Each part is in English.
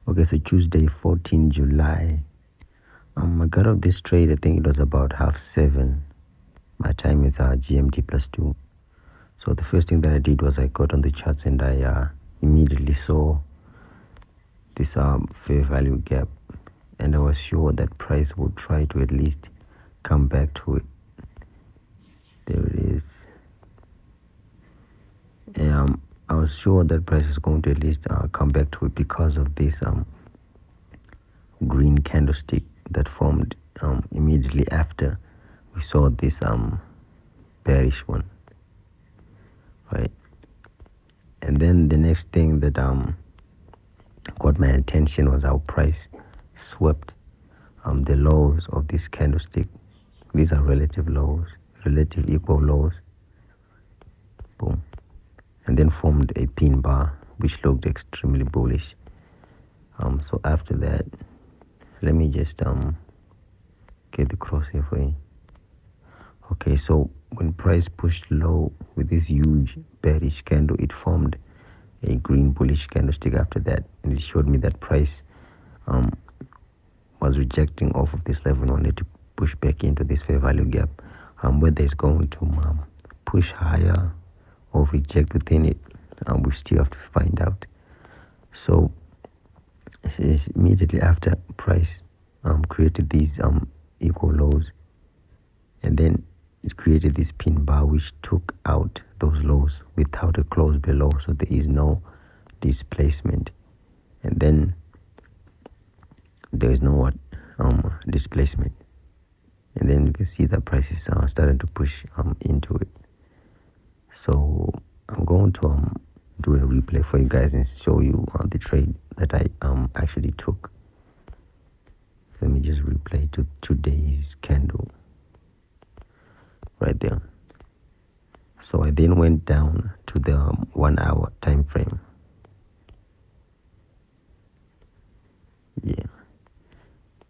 Okay, so Tuesday 14 July. I got off this trade, I think it was about 7:30. My time is GMT +2. So the first thing that I did was I got on the charts and I immediately saw this fair value gap, and I was sure that price would try to at least come back to it. There it is. And I was sure that price is going to at least come back to it because of this green candlestick that formed immediately after we saw this bearish one, right? And then the next thing that got my attention was how price swept the lows of this candlestick. These are relative lows, relative equal lows. Boom. And then formed a pin bar which looked extremely bullish. So after that, let me just get the crosshair for you. Okay, so when price pushed low with this huge bearish candle, it formed a green bullish candlestick after that, and it showed me that price was rejecting off of this level and wanted to push back into this fair value gap. Whether it's going to push higher or reject within it, we still have to find out. So it's immediately after price created these equal lows, and then it created this pin bar which took out those lows without a close below, so there is no displacement. And then there is no displacement, and then you can see that price is starting to push into it. So I'm going to do a replay for you guys and show you the trade that I actually took. Let me just replay to today's candle right there. So I then went down to the 1 hour time frame. Yeah,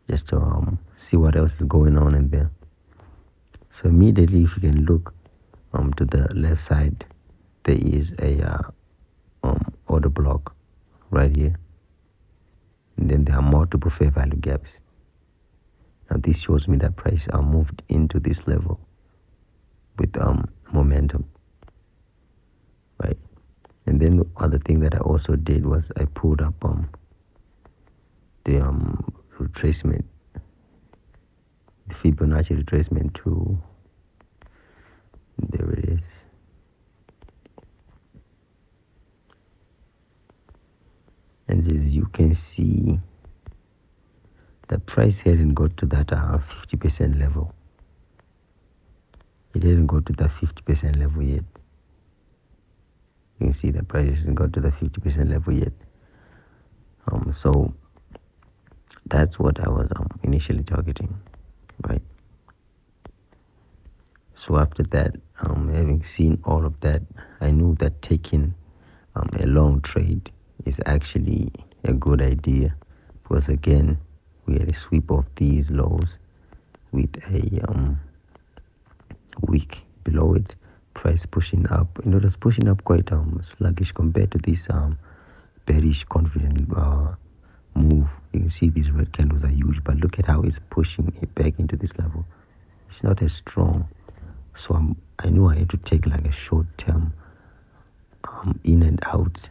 just to see what else is going on in there. So immediately, if you can look to the left side, there is a order block right here, and then there are multiple fair value gaps. Now this shows me that price moved into this level with momentum, right? And then the other thing that I also did was I pulled up the retracement, the Fibonacci retracement tool. There it is. And as you can see, the price hadn't got to that 50% level. It didn't go to that 50% level yet. You can see the price hasn't got to the 50% level yet. So that's what I was initially targeting, right? So after that, having seen all of that, I knew that taking a long trade is actually a good idea, because again, we had a sweep of these lows with a wick below it, price pushing up, and it was pushing up quite sluggish compared to this bearish confident move. You can see these red candles are huge, but look at how it's pushing it back into this level. It's not as strong. So I knew I had to take like a short term in and out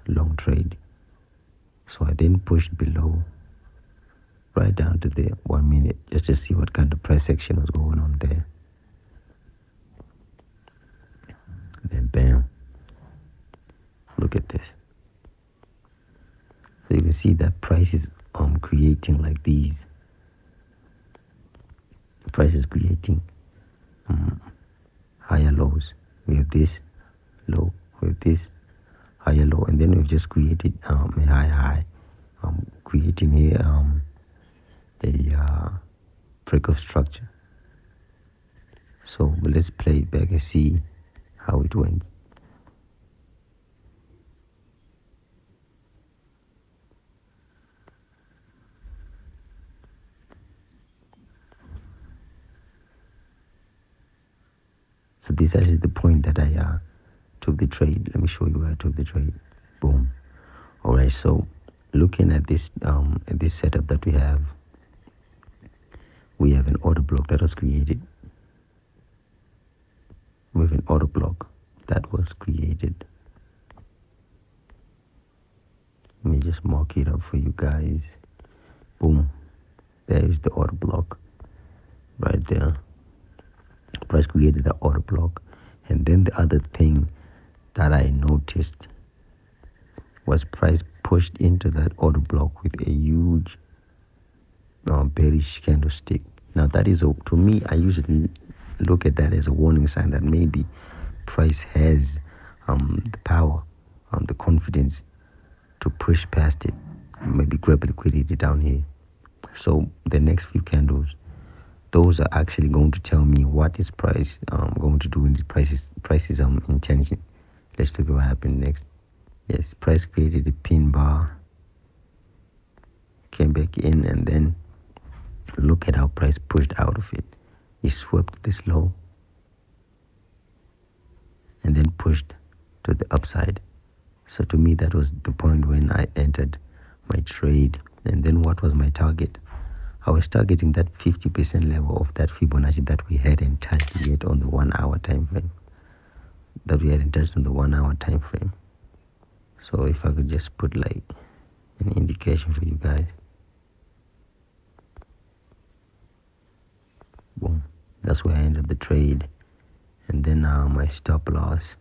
long trade. So I then pushed below right down to the 1 minute just to see what kind of price action was going on there. Then bam, look at this. So you can see that price is creating like these. The price is creating higher lows. We have this low, we have this higher low, and then we've just created a high, creating here a break of structure. So let's play it back and see how it went. So this is the point that I took the trade. Let me show you where I took the trade. Boom. All right, so looking at this setup that we have an order block that was created. We have an order block that was created. Let me just mark it up for you guys. Boom. There is the order block right there. Price created the order block. And then the other thing that I noticed was price pushed into that order block with a huge bearish candlestick. Now that is to me, I usually look at that as a warning sign that maybe price has the power, the confidence to push past it, maybe grab liquidity down here. So the next few candles, those are actually going to tell me what is price going to do in this prices intention. Let's look at what happened next. Yes, price created a pin bar, came back in, and then look at how price pushed out of it. It swept this low and then pushed to the upside. So to me, that was the point when I entered my trade. And then what was my target? I was targeting that 50% level of that Fibonacci that we hadn't touched yet on the 1 hour time frame. So if I could just put like an indication for you guys. Boom. That's where I ended the trade. And then my stop loss.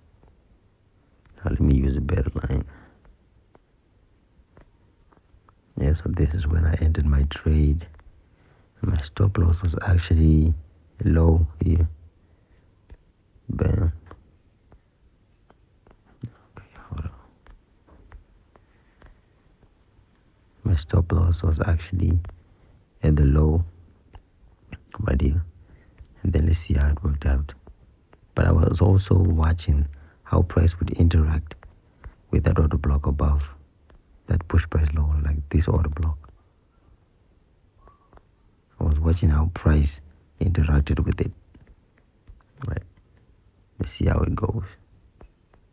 Now let me use a better line. Yeah, so this is when I ended my trade. My stop loss was actually low here. Bam. Okay, hold on. My stop loss was actually at the low right here. And then let's see how it worked out. But I was also watching how price would interact with that order block above, that push price lower, like this order block. I was watching how price interacted with it. Right. Let's see how it goes.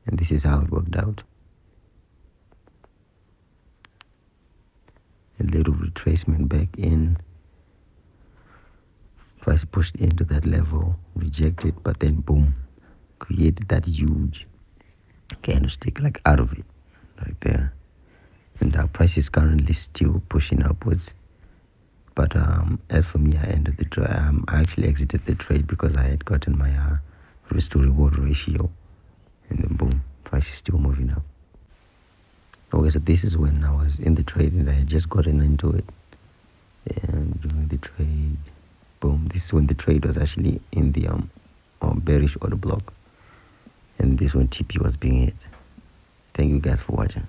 And this is how it worked out. A little retracement back in. Price pushed into that level, rejected, but then boom, created that huge candlestick like out of it, right there. And our price is currently still pushing upwards. But as for me, I ended the trade. I actually exited the trade because I had gotten my risk to reward ratio, and then boom, price is still moving up. Okay, so this is when I was in the trade and I had just gotten into it. And during the trade, boom, this is when the trade was actually in the bearish order block, and this when TP was being hit. Thank you guys for watching.